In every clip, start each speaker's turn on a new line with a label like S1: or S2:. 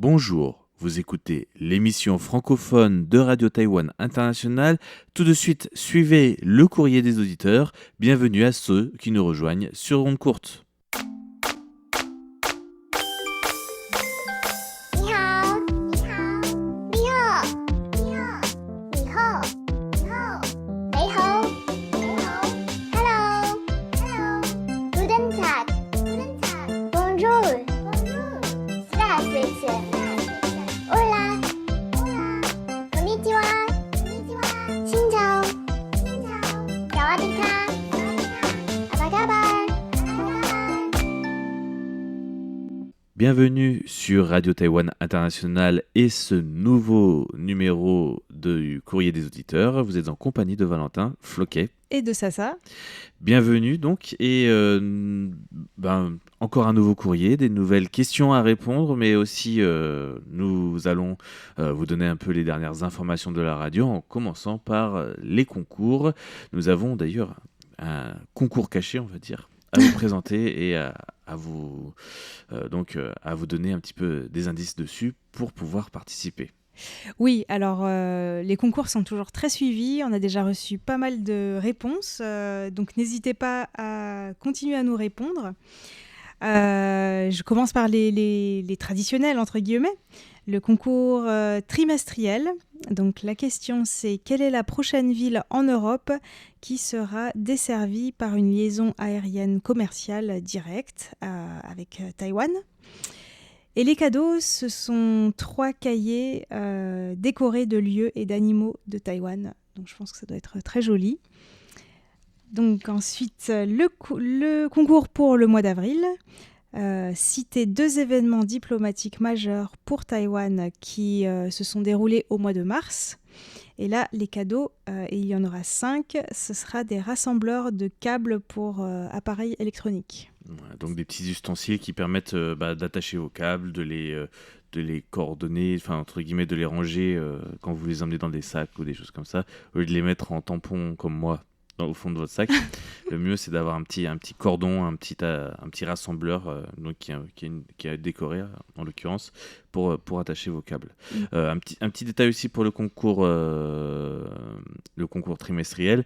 S1: Bonjour, vous écoutez l'émission francophone de Radio Taïwan International. Tout de suite, suivez le courrier des auditeurs. Bienvenue à ceux qui nous rejoignent sur Onde Courte.
S2: 你好，你好，你好，你好，你好，你好，你好，Hello，Hello， Guten Tag，Guten
S1: Bienvenue sur Radio Taïwan International et ce nouveau numéro du courrier des auditeurs. Vous êtes en compagnie de Valentin Floquet.
S3: Et de Sasa.
S1: Bonjour donc, et encore un nouveau courrier, des nouvelles questions à répondre, mais aussi nous allons vous donner un peu les dernières informations de la radio en commençant par les concours. Nous avons d'ailleurs un concours caché, on va dire, à vous présenter et à vous donner un petit peu des indices dessus pour pouvoir participer.
S3: Oui, alors les concours sont toujours très suivis. On a déjà reçu pas mal de réponses. Donc n'hésitez pas à continuer à nous répondre. Je commence par les traditionnels, entre guillemets. Le concours trimestriel. Donc la question c'est: quelle est la prochaine ville en Europe qui sera desservie par une liaison aérienne commerciale directe avec Taïwan? Et les cadeaux, ce sont 3 cahiers décorés de lieux et d'animaux de Taïwan. Donc je pense que ça doit être très joli. Donc ensuite, le concours pour le mois d'avril. Citer 2 événements diplomatiques majeurs pour Taïwan qui se sont déroulés au mois de mars. Et là, les cadeaux, et il y en aura 5, ce sera des rassembleurs de câbles pour appareils électroniques.
S1: Ouais, donc des petits ustensiles qui permettent d'attacher vos câbles, de les coordonner, enfin entre guillemets de les ranger quand vous les emmenez dans des sacs ou des choses comme ça, au lieu de les mettre en tampon comme moi au fond de votre sac. Le mieux c'est d'avoir un petit cordon, un petit rassembleur donc qui est décoré en l'occurrence pour attacher vos câbles. Un petit détail aussi pour le concours trimestriel,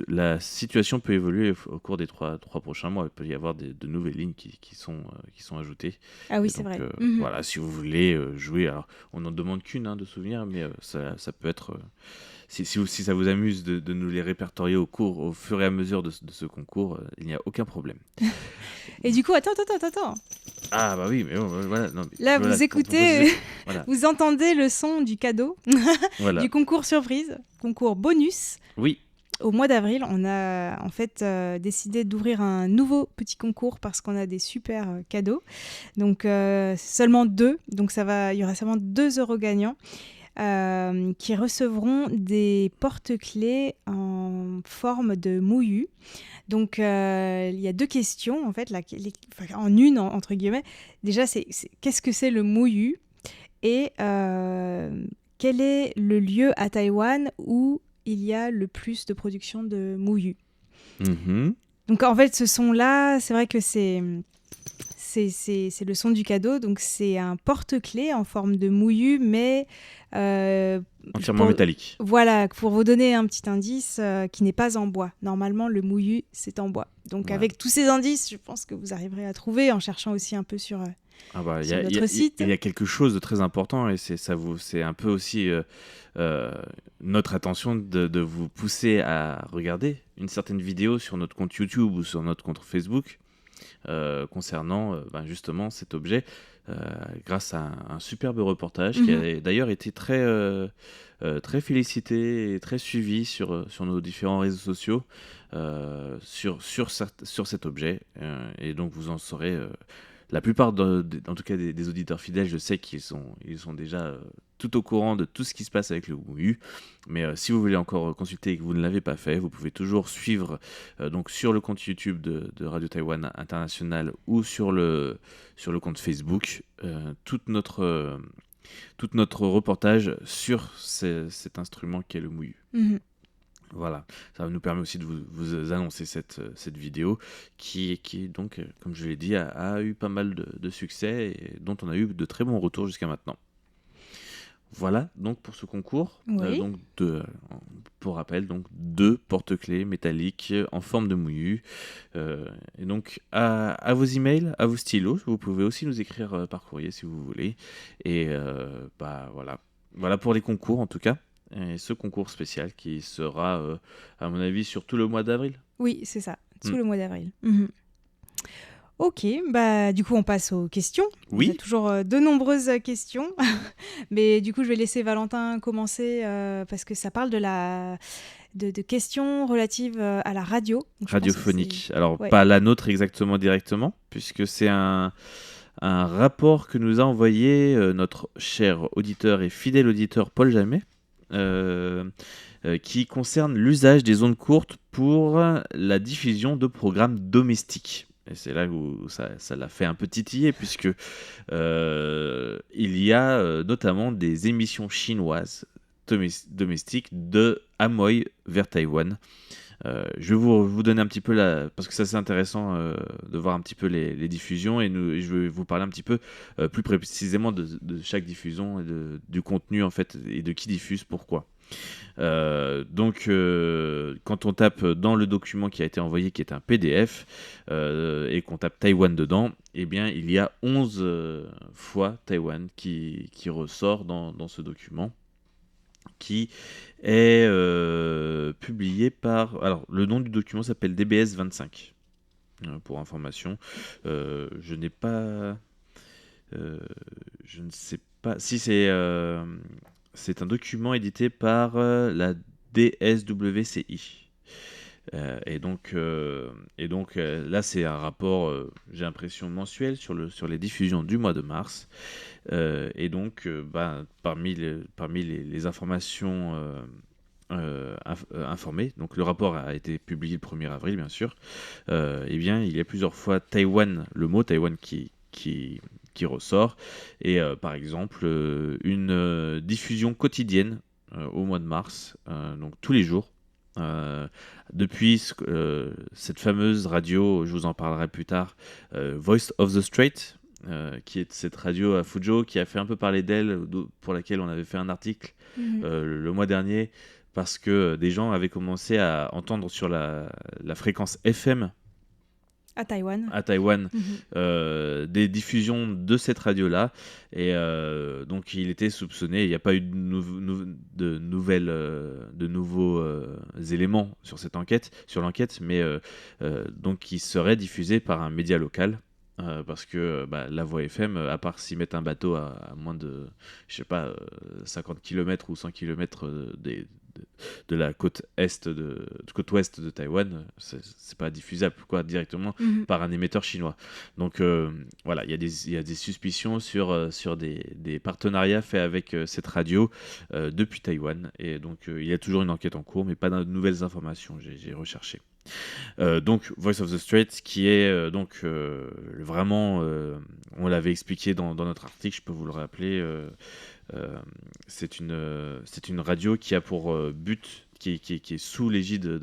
S1: la situation peut évoluer au cours des 3 prochains mois. Il peut y avoir de nouvelles lignes qui sont ajoutées.
S3: Ah oui,
S1: Et
S3: c'est
S1: donc,
S3: vrai.
S1: Voilà, si vous voulez jouer, alors on n'en demande qu'une de souvenir, mais ça peut être si ça vous amuse de nous les répertorier au fur et à mesure de ce concours, il n'y a aucun problème.
S3: Et du coup, attends.
S1: Ah bah oui, mais voilà. Non, mais,
S3: Là,
S1: voilà,
S3: vous écoutez,
S1: voilà.
S3: vous entendez le son du cadeau,
S1: Voilà.
S3: du concours surprise, concours bonus.
S1: Oui.
S3: Au mois d'avril, on a en fait décidé d'ouvrir un nouveau petit concours parce qu'on a des super cadeaux. Donc seulement 2, donc il y aura seulement 2 heureux gagnants qui recevront des porte-clés en forme de mouillu. Donc il y a 2 questions en fait, en une entre guillemets. Déjà, c'est qu'est-ce que c'est le mouillu et quel est le lieu à Taïwan où il y a le plus de production de mouillu.
S1: Mm-hmm.
S3: Donc en fait, ce son-là, c'est vrai que c'est le son du cadeau. Donc c'est un porte-clés en forme de mouillu, mais
S1: entièrement métallique.
S3: Voilà, pour vous donner un petit indice, qui n'est pas en bois. Normalement, le mouillu, c'est en bois. Donc
S1: voilà.
S3: avec tous ces indices, je pense que vous arriverez à trouver en cherchant aussi un peu sur notre site.
S1: Il y a quelque chose de très important et c'est un peu aussi notre attention de vous pousser à regarder une certaine vidéo sur notre compte YouTube ou sur notre compte Facebook concernant justement cet objet grâce à un superbe reportage qui a d'ailleurs été très félicité et très suivi sur nos différents réseaux sociaux sur cet objet et donc vous en saurez la plupart, en tout cas des auditeurs fidèles, je sais qu'ils sont déjà tout au courant de tout ce qui se passe avec le mouillu. Mais si vous voulez encore consulter et que vous ne l'avez pas fait, vous pouvez toujours suivre donc sur le compte YouTube de Radio Taïwan International ou sur le compte Facebook tout notre reportage sur cet instrument qu'est le mouillu. Voilà, ça nous permet aussi de vous annoncer cette vidéo qui donc, comme je l'ai dit, a eu pas mal de succès et dont on a eu de très bons retours jusqu'à maintenant. Voilà donc pour ce concours.
S3: Oui.
S1: Pour rappel, donc 2 porte-clés métalliques en forme de mouillu. Et donc à vos emails, à vos stylos, vous pouvez aussi nous écrire par courrier si vous voulez. Et voilà. Voilà pour les concours en tout cas. Et ce concours spécial qui sera, à mon avis, sur tout le mois d'avril.
S3: Oui, c'est ça, tout
S1: Mm.
S3: le mois d'avril. Mhm. Ok, bah du coup on passe aux questions.
S1: Oui.
S3: On a toujours de nombreuses questions, mais du coup je vais laisser Valentin commencer parce que ça parle de questions relatives à la radio. Donc, je pense que
S1: Radiophonique. Alors,
S3: Ouais.
S1: pas la nôtre exactement directement, puisque c'est un rapport que nous a envoyé notre cher auditeur et fidèle auditeur Paul Jamet, qui concerne l'usage des ondes courtes pour la diffusion de programmes domestiques. Et c'est là où ça l'a fait un peu titiller, puisque il y a notamment des émissions chinoises domestiques de Amoy vers Taïwan. Je vais vous donner un petit peu parce que ça c'est intéressant de voir un petit peu les diffusions et je vais vous parler un petit peu plus précisément de chaque diffusion et du contenu en fait et de qui diffuse pourquoi. Donc quand on tape dans le document qui a été envoyé qui est un PDF et qu'on tape Taïwan dedans, eh bien il y a 11 fois Taïwan qui ressort dans ce document, qui est publié par... Alors, le nom du document s'appelle DBS 25. Pour information, je n'ai pas... je ne sais pas... Si c'est un document édité par la DSWCI. Et donc là, c'est un rapport, j'ai l'impression, mensuel sur les diffusions du mois de mars. Et donc, parmi les informations informées, donc le rapport a été publié le 1er avril, bien sûr, eh bien, il y a plusieurs fois Taïwan, le mot Taïwan qui ressort. Et par exemple, une diffusion quotidienne au mois de mars, donc tous les jours. Depuis cette fameuse radio, je vous en parlerai plus tard, Voice of the Strait, qui est cette radio à Fuzhou qui a fait un peu parler d'elle, pour laquelle on avait fait un article le mois dernier, parce que des gens avaient commencé à entendre sur la fréquence FM
S3: À Taïwan.
S1: à Taïwan
S3: Mhm.
S1: des diffusions de cette radio-là. Et donc il était soupçonné, il n'y a pas eu de nouveaux éléments sur l'enquête, mais donc il serait diffusé par un média local. Parce que la voix FM, à part s'y mettre un bateau à moins de, je sais pas, 50 km ou 100 km de la côte côte ouest de Taïwan, c'est pas diffusable directement par un émetteur chinois. Donc voilà, il y a des suspicions sur des partenariats faits avec cette radio depuis Taïwan. Et donc il y a toujours une enquête en cours, mais pas de nouvelles informations, j'ai recherché. Donc Voice of the Strait, qui est donc vraiment, on l'avait expliqué dans notre article, je peux vous le rappeler, c'est une radio qui a pour but, qui est sous l'égide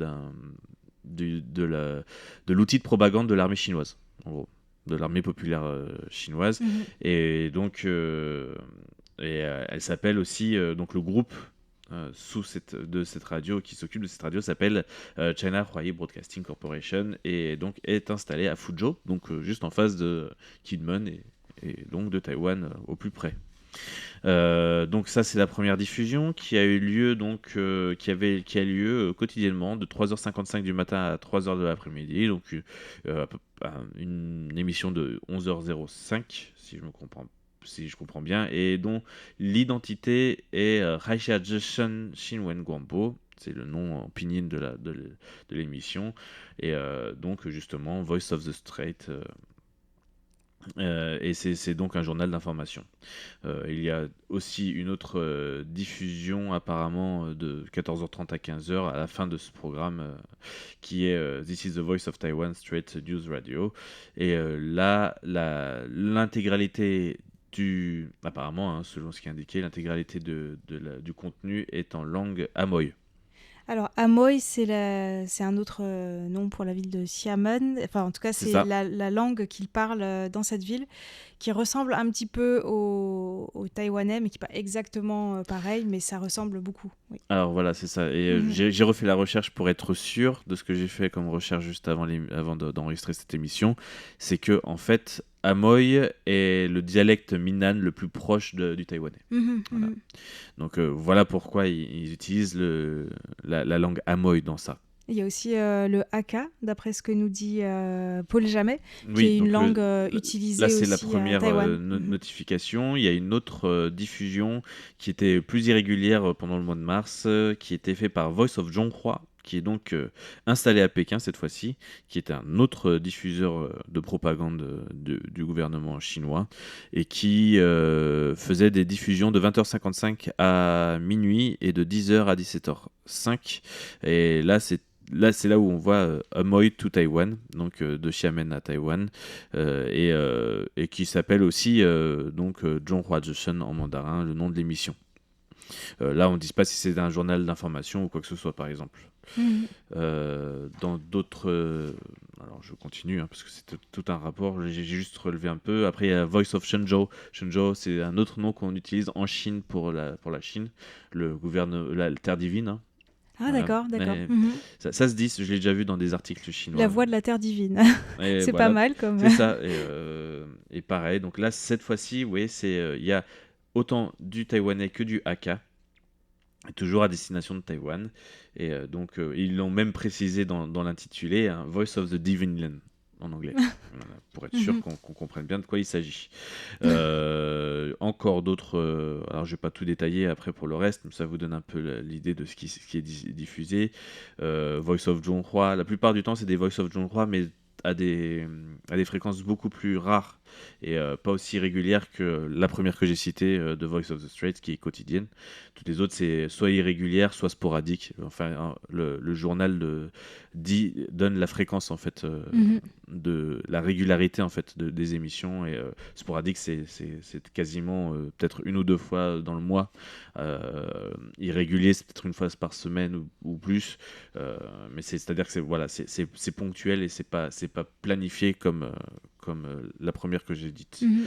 S1: de l'outil de propagande de l'armée chinoise, en gros, de l'armée populaire chinoise. Et donc elle s'appelle aussi donc le groupe de cette radio qui s'occupe de cette radio s'appelle China Huayi Broadcasting Corporation, et donc est installée à Fuzhou, donc juste en face de Kinmen et donc de Taïwan au plus près. Donc ça c'est la première diffusion qui a eu lieu qui a lieu quotidiennement de 3h55 du matin à 3h de l'après-midi, donc une émission de 11h05 si je comprends bien, et dont l'identité est Raisha Jushan Shinwen Guangbo, c'est le nom en pinyin de l'émission, et donc justement Voice of the Strait. Et c'est donc un journal d'information. Il y a aussi une autre diffusion apparemment de 14h30 à 15h à la fin de ce programme qui est This is the Voice of Taiwan Strait News Radio. Et là, l'intégralité apparemment, selon ce qui est indiqué, l'intégralité du contenu est en langue Amoy.
S3: Alors, Amoy, c'est un autre nom pour la ville de Xiamen. Enfin, en tout cas,
S1: C'est
S3: c'est
S1: ça.
S3: la langue qu'ils parlent dans cette ville, qui ressemble un petit peu au taïwanais, mais qui n'est pas exactement pareil, mais ça ressemble beaucoup. Oui.
S1: Alors voilà, c'est ça. Et
S3: Mhm.
S1: j'ai refait la recherche pour être sûr de ce que j'ai fait comme recherche juste avant d'enregistrer cette émission. C'est que, en fait, Amoy est le dialecte Minnan le plus proche du taïwanais.
S3: Mhm,
S1: Voilà.
S3: mhm.
S1: Donc voilà pourquoi ils utilisent la langue Amoy dans ça.
S3: Il y a aussi le Hakka, d'après ce que nous dit Paul Jamet, qui
S1: Oui,
S3: est une
S1: donc
S3: langue
S1: là,
S3: utilisée
S1: c'est la
S3: aussi à
S1: première
S3: Taïwan. Mhm.
S1: notification. Il y a une autre diffusion qui était plus irrégulière pendant le mois de mars, qui était fait par Voice of Zhonghua, qui est donc installé à Pékin cette fois-ci, qui est un autre diffuseur de propagande du gouvernement chinois, et qui faisait des diffusions de 20h55 à minuit et de 10h à 17h05. Et c'est là où on voit Amoy to Taïwan, donc de Xiamen à Taïwan, et qui s'appelle aussi donc Zhonghua Zhishen en mandarin, le nom de l'émission. Là, on ne dit pas si c'est un journal d'information ou quoi que ce soit, par exemple.
S3: Mhm.
S1: Dans d'autres. Alors, je continue, parce que c'est tout un rapport. J'ai juste relevé un peu. Après, il y a Voice of Shenzhou. Shenzhou, c'est un autre nom qu'on utilise en Chine pour la Chine, la terre divine. Hein.
S3: Ah,
S1: Voilà.
S3: d'accord.
S1: Mais
S3: Mhm.
S1: ça se dit, je l'ai déjà vu dans des articles chinois.
S3: La voix de la terre divine.
S1: Et
S3: C'est pas
S1: voilà,
S3: mal comme.
S1: c'est ça. Et pareil, donc là, cette fois-ci, oui, il y a autant du taïwanais que du Hakka, et toujours à destination de Taïwan. Et donc, ils l'ont même précisé dans l'intitulé, hein, Voice of the Divine Land en anglais, voilà, pour être sûr
S3: Mhm.
S1: qu'on comprenne bien de quoi il s'agit. Encore d'autres, alors je vais pas tout détailler après pour le reste, mais ça vous donne un peu l'idée de ce qui est diffusé. Voice of Zhonghua, la plupart du temps c'est des Voice of Zhonghua, mais à des fréquences beaucoup plus rares et pas aussi régulières que la première que j'ai citée, de Voice of the Straits, qui est quotidienne. Toutes les autres, c'est soit irrégulière, soit sporadique. Enfin, le journal donne la fréquence, en fait,
S3: Mhm.
S1: de la régularité, en fait, des émissions. Et sporadique, c'est quasiment peut-être une ou deux fois dans le mois. Irrégulier, c'est peut-être une fois par semaine ou plus. Mais c'est-à-dire que c'est ponctuel et c'est pas planifié comme la première que j'ai dite.
S3: Mhm.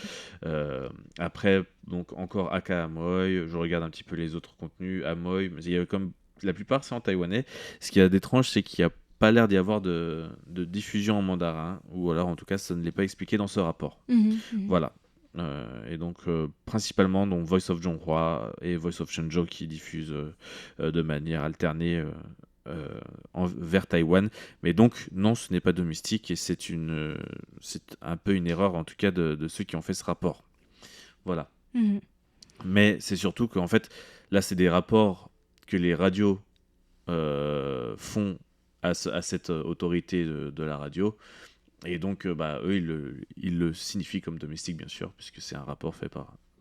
S1: Après, donc encore Aka Amoy, je regarde un petit peu les autres contenus. Amoy, mais il y a comme la plupart c'est en taïwanais. Ce qu'il y a d'étrange, c'est qu'il n'y a pas l'air d'y avoir de diffusion en mandarin, ou alors en tout cas ça ne l'est pas expliqué dans ce rapport.
S3: Mhm. Mhm.
S1: Voilà. Et donc principalement donc Voice of Zhonghua et Voice of Shenzhou qui diffusent de manière alternée vers Taïwan. Mais donc non, ce n'est pas domestique, et c'est un peu une erreur en tout cas de ceux qui ont fait ce rapport. Voilà.
S3: Mhm.
S1: Mais c'est surtout qu'en fait là c'est des rapports que les radios font à cette autorité de la radio. Et donc, eux, ils le signifient comme domestique, bien sûr, puisque c'est un rapport fait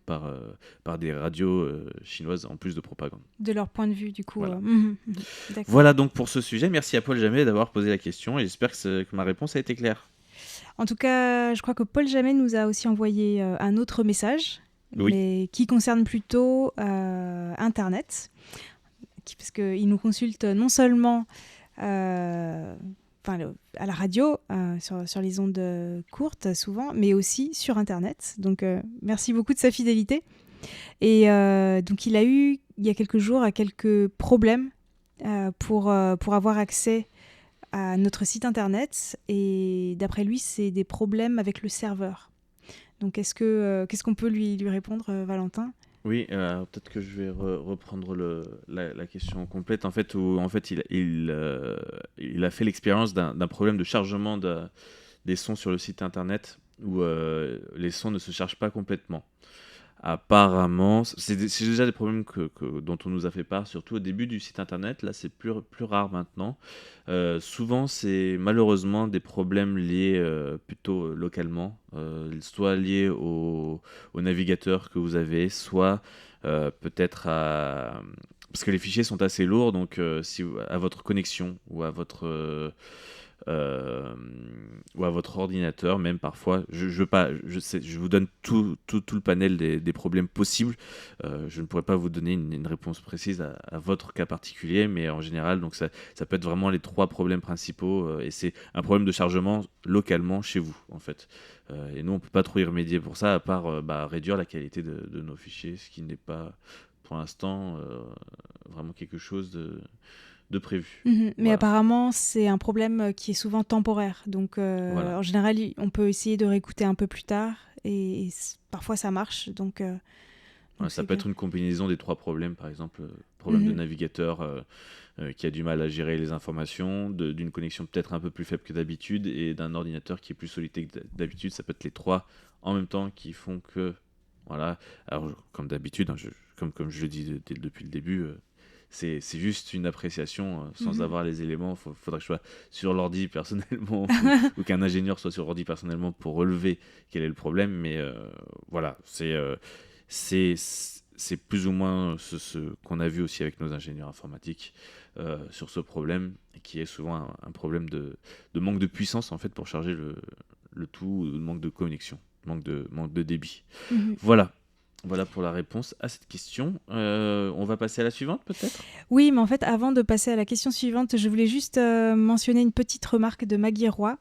S1: par des radios chinoises, en plus de propagande.
S3: De leur point de vue, du coup.
S1: Voilà.
S3: Mhm. Mhm. D'accord.
S1: Voilà donc pour ce sujet. Merci à Paul Jamet d'avoir posé la question, et j'espère que ma réponse a été claire.
S3: En tout cas, je crois que Paul Jamet nous a aussi envoyé un autre message,
S1: Oui.
S3: mais qui concerne plutôt Internet, parce qu'il nous consulte non seulement à la radio, sur les ondes courtes souvent, mais aussi sur Internet. Donc, merci beaucoup de sa fidélité. Et donc, il a eu, il y a quelques jours, quelques problèmes pour avoir accès à notre site Internet. Et d'après lui, c'est des problèmes avec le serveur. Donc, qu'est-ce qu'on peut lui répondre, Valentin ?
S1: Oui, peut-être que je vais reprendre la question complète. En fait, où il a fait l'expérience d'un problème de chargement des sons sur le site internet, où les sons ne se chargent pas complètement. Apparemment, c'est déjà des problèmes dont on nous a fait part, surtout au début du site internet. Là, c'est plus rare maintenant. Souvent, c'est malheureusement des problèmes liés plutôt localement, soit liés au navigateur que vous avez, soit peut-être parce que les fichiers sont assez lourds, donc à votre connexion ou à votre euh, ou à votre ordinateur, même parfois. Je vous donne tout le panel des problèmes possibles. Je ne pourrais pas vous donner une réponse précise à votre cas particulier, mais en général, donc ça peut être vraiment les 3 problèmes principaux, et c'est un problème de chargement localement chez vous, en fait. Et nous, on peut pas trop y remédier pour ça, à part réduire la qualité de nos fichiers, ce qui n'est pas, pour l'instant, vraiment quelque chose de prévu.
S3: Mais
S1: Voilà.
S3: apparemment, c'est un problème qui est souvent temporaire. Donc,
S1: Voilà.
S3: en général, on peut essayer de réécouter un peu plus tard et parfois ça marche. Donc,
S1: Voilà, ça
S3: c'est
S1: peut
S3: bien.
S1: être une combinaison des 3 problèmes, par exemple, problème de
S3: Mhm.
S1: navigateur qui a du mal à gérer les informations, d'une connexion peut-être un peu plus faible que d'habitude, et d'un ordinateur qui est plus sollicité que d'habitude. Ça peut être les 3 en même temps qui font que, voilà. Alors, comme d'habitude, hein, comme je le dis depuis le début, c'est juste une appréciation sans
S3: Mhm.
S1: avoir les éléments. Faudrait que je sois sur l'ordi personnellement ou qu'un ingénieur soit sur l'ordi personnellement pour relever quel est le problème. Mais voilà, c'est c'est plus ou moins ce qu'on a vu aussi avec nos ingénieurs informatiques sur ce problème, qui est souvent un problème de manque de puissance en fait pour charger le tout, ou de manque de connexion, manque de débit.
S3: Mhm.
S1: Voilà pour la réponse à cette question. On va passer à la suivante peut-être.
S3: Oui, mais en fait, avant de passer à la question suivante, je voulais juste mentionner une petite remarque de Maggie Roy.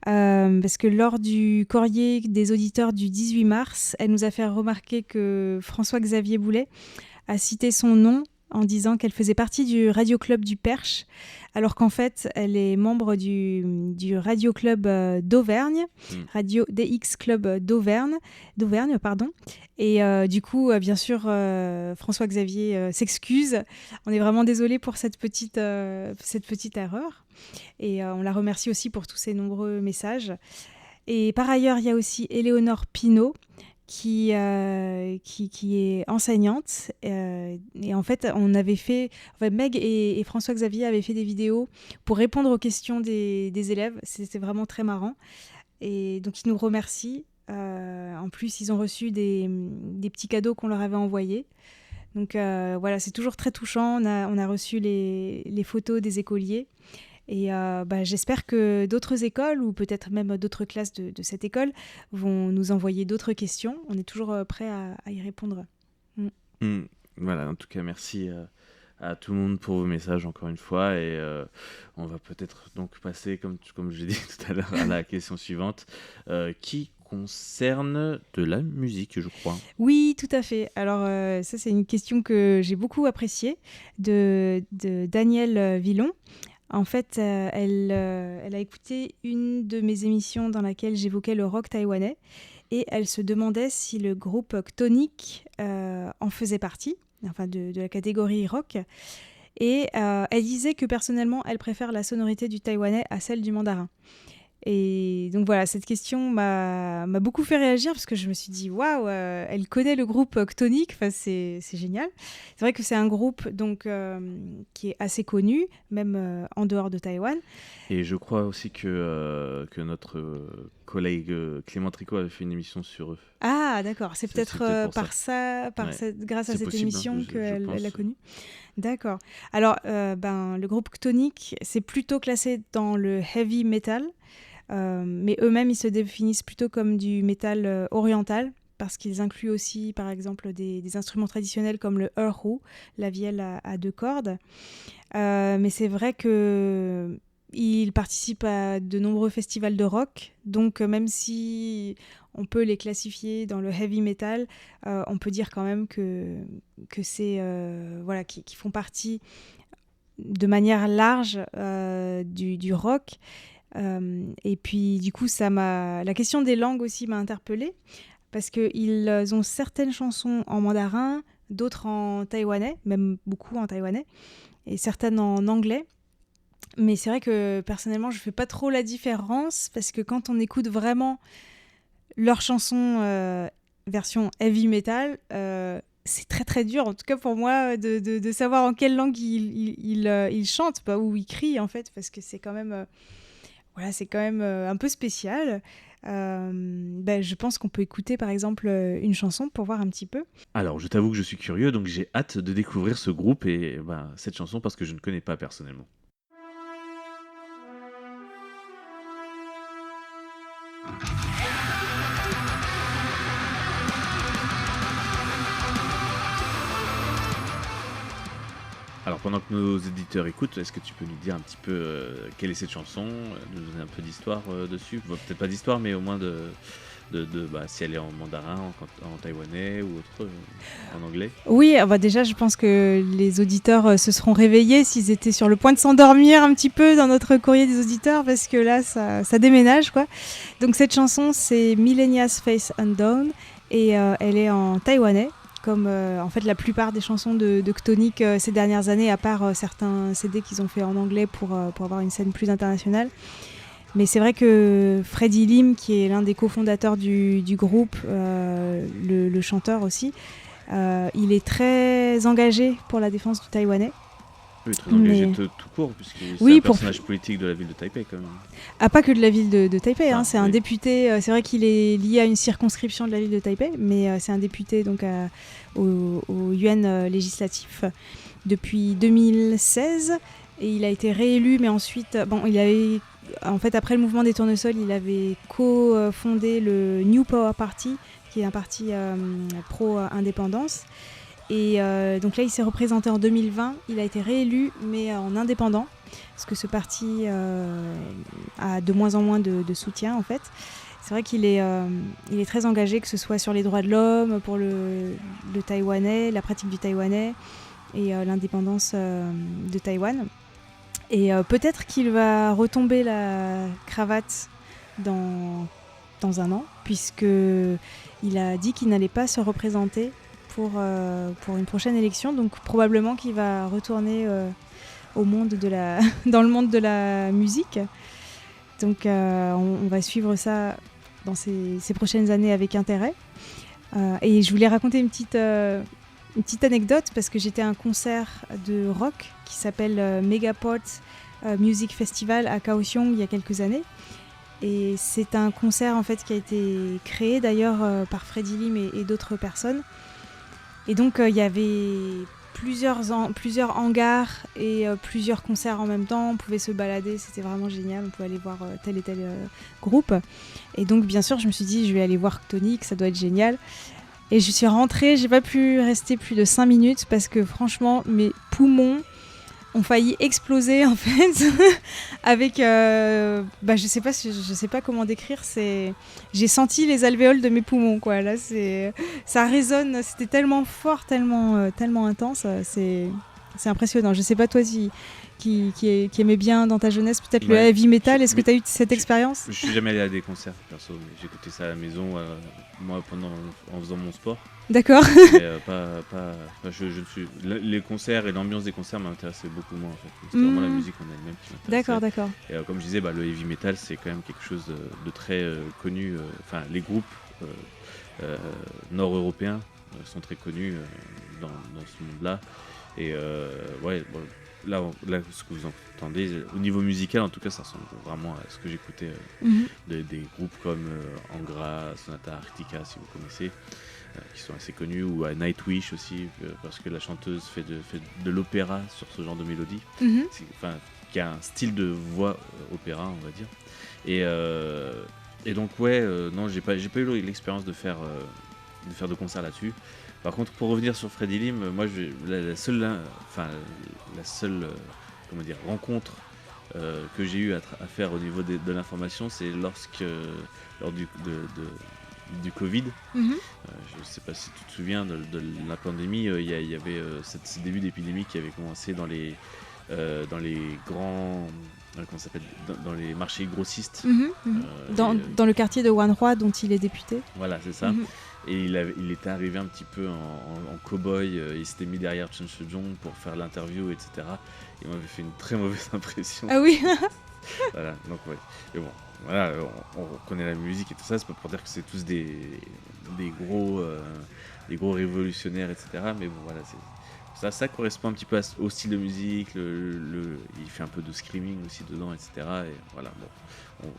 S3: Parce que lors du courrier des auditeurs du 18 mars, elle nous a fait remarquer que François-Xavier Boulet a cité son nom en disant qu'elle faisait partie du Radio Club du Perche, alors qu'en fait, elle est membre du Radio Club d'Auvergne, Radio DX Club d'Auvergne, pardon. Et du coup, bien sûr, François-Xavier s'excuse. On est vraiment désolé pour cette petite erreur. Et on la remercie aussi pour tous ses nombreux messages. Et par ailleurs, il y a aussi Éléonore Pinault, qui est enseignante. Et en fait, Meg et François-Xavier avaient fait des vidéos pour répondre aux questions des élèves. C'était vraiment très marrant. Et donc, ils nous remercient. En plus, ils ont reçu des petits cadeaux qu'on leur avait envoyés. Donc voilà, c'est toujours très touchant. On a reçu les photos des écoliers. Et j'espère que d'autres écoles, ou peut-être même d'autres classes de cette école, vont nous envoyer d'autres questions. On est toujours prêt à y répondre.
S1: Voilà, en tout cas, merci à tout le monde pour vos messages encore une fois. Et on va peut-être donc passer, comme je l'ai dit tout à l'heure, à la question suivante, qui concerne de la musique, je crois.
S3: Oui, tout à fait. Alors, ça, c'est une question que j'ai beaucoup appréciée de Danielle Villon. En fait, elle a écouté une de mes émissions dans laquelle j'évoquais le rock taïwanais et elle se demandait si le groupe Chthonic en faisait partie, enfin de la catégorie rock. Et elle disait que personnellement, elle préfère la sonorité du taïwanais à celle du mandarin. Et donc voilà, cette question m'a beaucoup fait réagir parce que je me suis dit waouh, elle connaît le groupe Chthonic, enfin, c'est génial. C'est vrai que c'est un groupe donc qui est assez connu, même en dehors de Taïwan.
S1: Et je crois aussi que notre collègue Clément Tricot avait fait une émission sur eux.
S3: Ah d'accord, c'est
S1: C'est
S3: peut-être
S1: peut-être pour
S3: par ça,
S1: Ouais.
S3: grâce à
S1: C'est
S3: cette
S1: possible, hein,
S3: émission
S1: je
S3: qu'elle
S1: pense.
S3: elle a connu. D'accord. Alors le groupe Chthonic, c'est plutôt classé dans le heavy metal. Mais eux-mêmes, ils se définissent plutôt comme du métal oriental, parce qu'ils incluent aussi, par exemple, des instruments traditionnels comme le erhu, la vielle à 2 cordes. Mais c'est vrai qu'ils participent à de nombreux festivals de rock, donc même si on peut les classifier dans le heavy metal, on peut dire quand même que c'est voilà, qui font partie de manière large du rock. Et puis du coup, la question des langues aussi m'a interpellée parce qu'ils ont certaines chansons en mandarin, d'autres en taïwanais, même beaucoup en taïwanais, et certaines en anglais. Mais c'est vrai que personnellement, je fais pas trop la différence parce que quand on écoute vraiment leurs chansons version heavy metal, c'est très très dur, en tout cas pour moi, de savoir en quelle langue ils chantent, ou ils crient en fait, parce que c'est quand même... Voilà, c'est quand même un peu spécial. Je pense qu'on peut écouter par exemple une chanson pour voir un petit peu.
S1: Alors, je t'avoue que je suis curieux, donc j'ai hâte de découvrir ce groupe et cette chanson parce que je ne connais pas personnellement. Alors pendant que nos éditeurs écoutent, est-ce que tu peux nous dire un petit peu quelle est cette chanson, nous donner un peu d'histoire dessus? Bon, peut-être pas d'histoire, mais au moins si elle est en mandarin, en taïwanais ou autre, en anglais.
S3: Oui, déjà, je pense que les auditeurs se seront réveillés s'ils étaient sur le point de s'endormir un petit peu dans notre courrier des auditeurs, parce que là, ça déménage, quoi. Donc cette chanson, c'est Millennia's Face Undone, et elle est en taïwanais, comme en fait la plupart des chansons de Chthonic ces dernières années, à part certains CD qu'ils ont fait en anglais pour avoir une scène plus internationale. Mais c'est vrai que Freddie Lim, qui est l'un des cofondateurs du groupe, le chanteur aussi, il est très engagé pour la défense du taïwanais.
S1: Oui, très engagé tout court, puisque c'est un personnage politique de la ville de Taipei quand même.
S3: Ah, pas que de la ville de Taipei, c'est un député, c'est vrai qu'il est lié à une circonscription de la ville de Taipei, mais c'est un député donc, au Yuan législatif depuis 2016, et il a été réélu, mais ensuite, en fait, après le mouvement des tournesols, il avait co-fondé le New Power Party, qui est un parti pro-indépendance. Et donc là, il s'est représenté en 2020. Il a été réélu, mais en indépendant, parce que ce parti a de moins en moins de soutien, en fait. C'est vrai qu'il est très engagé, que ce soit sur les droits de l'homme, pour le taïwanais, la pratique du taïwanais et l'indépendance de Taïwan. Et peut-être qu'il va retomber la cravate dans un an, puisqu'il a dit qu'il n'allait pas se représenter pour une prochaine élection. Donc probablement qu'il va retourner dans le monde de la musique. Donc on va suivre ça dans ces prochaines années avec intérêt. Et je voulais raconter une petite anecdote, parce que j'étais à un concert de rock qui s'appelle Megaport Music Festival à Kaohsiung il y a quelques années. Et c'est un concert en fait qui a été créé d'ailleurs par Freddie Lim et d'autres personnes. Et donc il y avait plusieurs hangars et plusieurs concerts en même temps. On pouvait se balader, c'était vraiment génial. On pouvait aller voir tel et tel groupe. Et donc bien sûr, je me suis dit, je vais aller voir Chthonic, ça doit être génial. Et je suis rentrée, j'ai pas pu rester plus de 5 minutes parce que franchement, mes poumons ont failli exploser en fait. Avec, je sais pas comment décrire. J'ai senti les alvéoles de mes poumons, quoi. Là, ça résonne. C'était tellement fort, tellement intense. C'est impressionnant. Je sais pas toi qui aimait bien dans ta jeunesse peut-être le heavy metal. Est-ce que tu as eu cette expérience?
S1: Je suis jamais allé à des concerts perso, mais j'ai écouté ça à la maison, moi en faisant mon sport.
S3: D'accord.
S1: Mais les concerts et l'ambiance des concerts m'intéressaient beaucoup moins en fait. C'est vraiment la musique en elle-même qui m'intéressait.
S3: D'accord.
S1: Et comme je disais, le heavy metal c'est quand même quelque chose de très connu. Enfin, les groupes nord-européens sont très connus dans ce monde-là. Et là, ce que vous entendez, au niveau musical, en tout cas, ça ressemble vraiment à ce que j'écoutais des groupes comme Angra, Sonata Arctica, si vous connaissez, qui sont assez connus, ou à Nightwish aussi, parce que la chanteuse fait de l'opéra sur ce genre de mélodie, qui a un style de voix opéra, on va dire. Et donc, non, j'ai pas eu l'expérience de faire de concert là-dessus. Par contre, pour revenir sur Freddie Lim, moi, la seule rencontre que j'ai eu à faire au niveau de l'information, c'est lors du Covid. Je ne sais pas si tu te souviens de la pandémie, il y avait ce début d'épidémie qui avait commencé dans les grands... Comment ça s'appelle, dans les marchés grossistes.
S3: Dans le quartier de Wanhua dont il est député.
S1: Voilà, c'est ça. Et il était arrivé un petit peu en cow-boy, il s'était mis derrière Chen Shih-chung pour faire l'interview, etc. Il m'avait fait une très mauvaise impression.
S3: Ah oui.
S1: Voilà, donc ouais. Et bon, voilà, on connaît la musique et tout ça, c'est pas pour dire que c'est tous des gros révolutionnaires, etc. Mais bon, voilà, ça correspond un petit peu au style de musique, il fait un peu de screaming aussi dedans, etc. Et voilà, bon,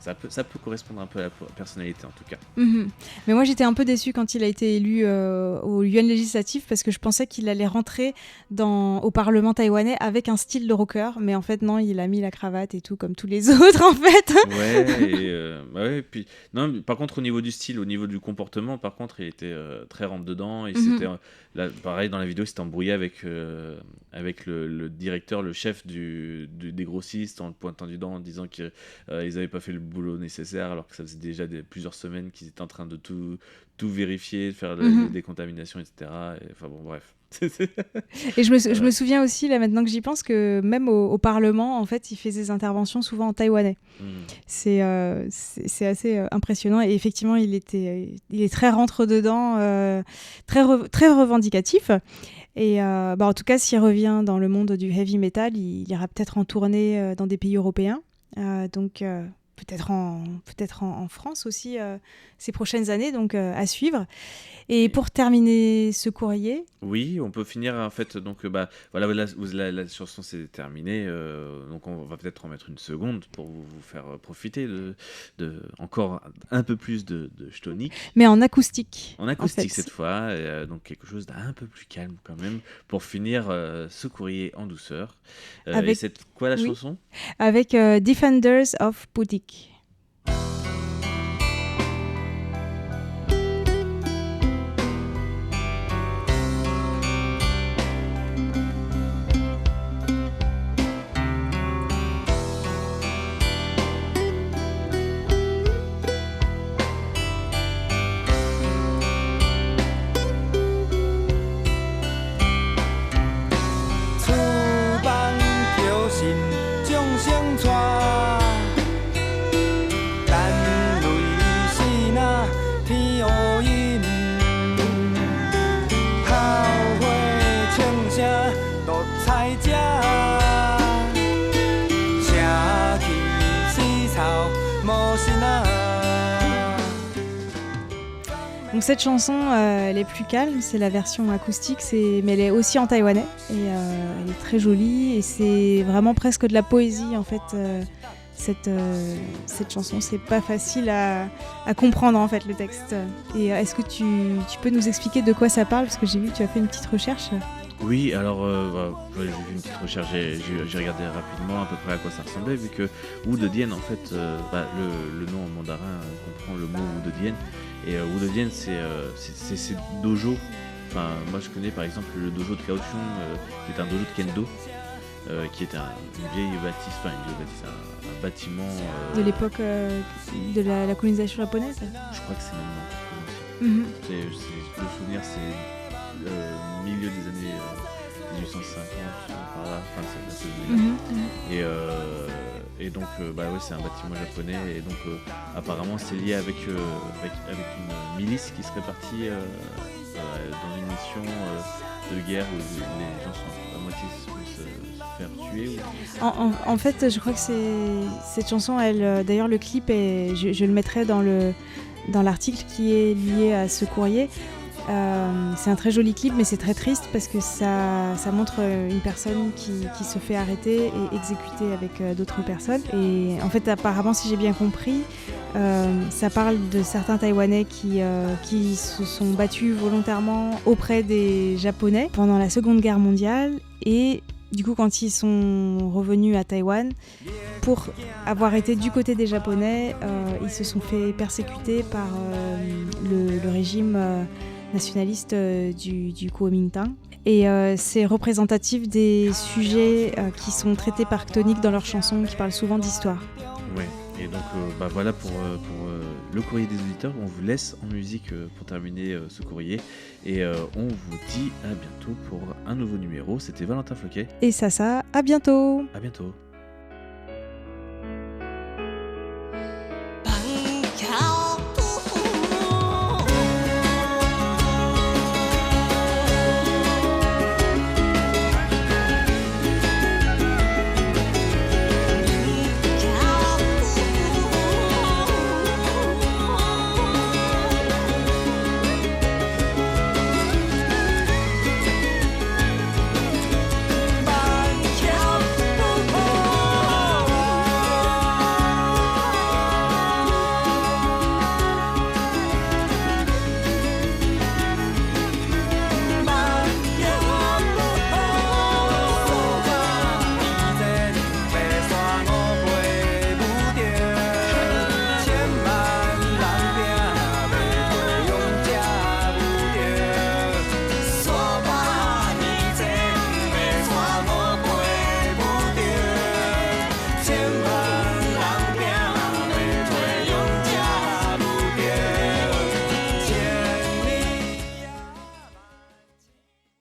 S1: Ça peut correspondre un peu à la personnalité en tout cas.
S3: Mais moi j'étais un peu déçue quand il a été élu au UN législatif parce que je pensais qu'il allait rentrer au Parlement taïwanais avec un style de rocker, mais en fait non, il a mis la cravate et tout comme tous les autres en fait.
S1: Ouais, puis non, par contre au niveau du style, au niveau du comportement, par contre il était très rentre dedans et là, pareil dans la vidéo, il s'était embrouillé avec le directeur, le chef des grossistes en le pointant du doigt en disant qu'ils n'avaient pas fait le boulot nécessaire alors que ça faisait déjà plusieurs semaines qu'ils étaient en train de tout vérifier, de faire des décontaminations, etc. Enfin bon, bref.
S3: Et je me souviens aussi, là maintenant que j'y pense, que même au Parlement, en fait, il faisait des interventions souvent en taïwanais. C'est assez impressionnant. Et effectivement, il est très rentre-dedans, très revendicatif. Et en tout cas, s'il revient dans le monde du heavy metal, il ira peut-être en tournée dans des pays européens. Donc peut-être en France aussi ces prochaines années, donc à suivre. Et pour terminer ce courrier...
S1: Oui, on peut finir en fait, donc voilà, la chanson s'est terminée, donc on va peut-être en mettre une seconde pour vous faire profiter de encore un peu plus de Chthonique.
S3: Mais en acoustique.
S1: En acoustique cette fois, donc quelque chose d'un peu plus calme quand même, pour finir ce courrier en douceur. Et c'est quoi la chanson ?
S3: Avec Defenders of Boutique. Donc cette chanson, elle est plus calme, c'est la version acoustique, mais elle est aussi en taïwanais et elle est très jolie et c'est vraiment presque de la poésie en fait. Cette chanson, c'est pas facile à comprendre en fait le texte. Et est-ce que tu peux nous expliquer de quoi ça parle, parce que j'ai vu que tu as fait une petite recherche.
S1: Oui, alors j'ai fait une petite recherche, j'ai regardé rapidement à peu près à quoi ça ressemblait, vu que Wu de Dien, en fait, le nom en mandarin comprend le mot Wu de Dien, et Wu de Dien, c'est dojo. Enfin, moi je connais par exemple le dojo de Kaohsiung, qui est un dojo de kendo, qui est une vieille bâtisse, un bâtiment...
S3: de l'époque de la colonisation japonaise.
S1: Je crois que c'est maintenant aussi. Le souvenir, c'est milieu des années 1850, par là, enfin c'est et donc c'est un bâtiment japonais, et donc apparemment c'est lié avec une milice qui serait partie dans une mission de guerre où les gens sont à moitié se faire tuer.
S3: En fait, je crois que cette chanson, d'ailleurs le clip, je le mettrai dans l'article qui est lié à ce courrier. C'est un très joli clip, mais c'est très triste parce que ça montre une personne qui se fait arrêter et exécuter avec d'autres personnes. Et en fait, apparemment, si j'ai bien compris, ça parle de certains Taïwanais qui se sont battus volontairement auprès des Japonais pendant la Seconde Guerre mondiale. Et du coup, quand ils sont revenus à Taïwan, pour avoir été du côté des Japonais, ils se sont fait persécuter par le régime nationaliste du Kuomintang. Et c'est représentatif des sujets qui sont traités par Chthonique dans leurs chansons, qui parlent souvent d'histoire.
S1: Ouais, et donc voilà pour le courrier des auditeurs. On vous laisse en musique pour terminer ce courrier. Et on vous dit à bientôt pour un nouveau numéro. C'était Valentin Floquet.
S3: Et ça, à bientôt.
S1: À bientôt.